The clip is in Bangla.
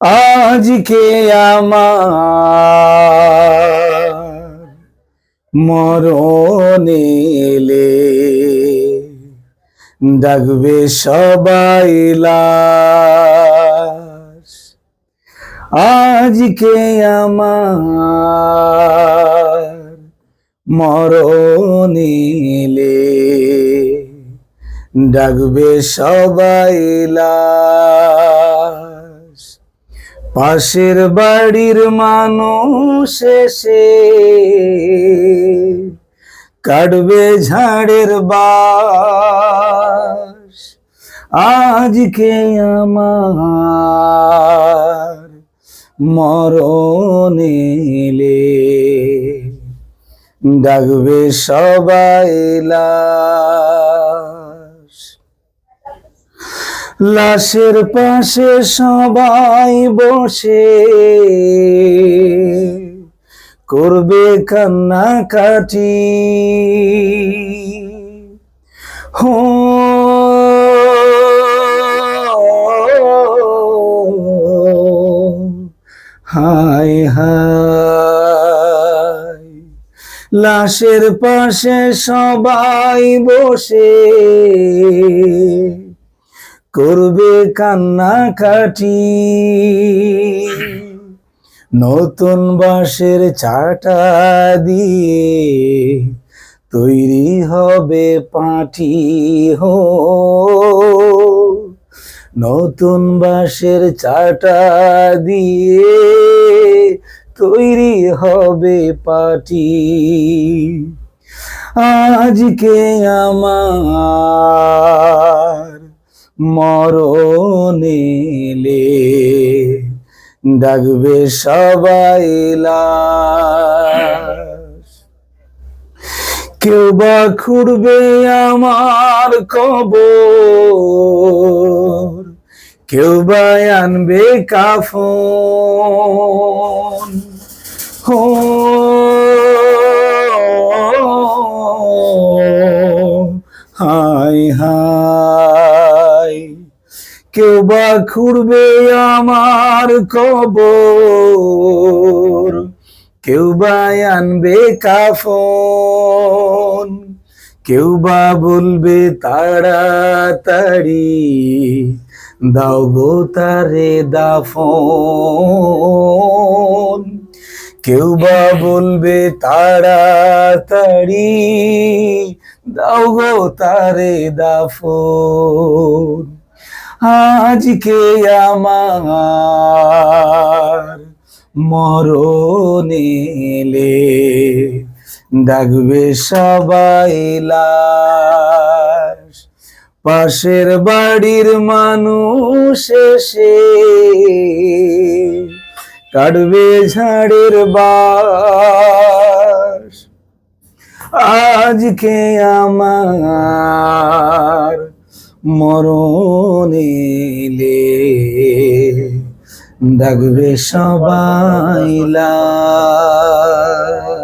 আজকে আমার মরণ এলে ডাকবে সবাই লাশ। আজকে আমার মরণ এলে ডাকবে সবাই লাশ। পাশের বাড়ির মানুষ এসে কাটবে ঝাড়ের বাঁশ। আজকে আমার মরণ এলে ডাকবে সবাই লাশ। লাশের পাশে সবাই বসে করবে কান্নাকাটি। হো হায় হায়, লাশের পাশে সবাই বসে করবে কান্নাকাটি। নতুন বাঁশের চাটা দিয়ে তৈরি হবে পাঁঠি। হো নতুন বাঁশের চাটা দিয়ে তৈরি হবে পাঁঠি। আজকে আমার মরণ এলে ডাকবে সবাই লাশ। কেউ বা খুঁড়বে আমার কবর, কেউ বা আনবে কাফন। হো হায় হায়, কেউ বা খুঁড়বে আমার কবর, কেউ বা আনবে কাফন। কেউ বা বলবে তাড়াতাড়ি দাও গো তারে দাফন। কেউ বা বলবে তাড়াতাড়ি দাও গো তারে দাফন। আজকে আমার মরণ এলে ডাকবে সবাই লাশ। পাশের বাড়ির মানুষ এসে কাটবে ঝাড়ের বাঁশ। আজকে আমার মরণ এলে ডাকবে সবাই লাশ।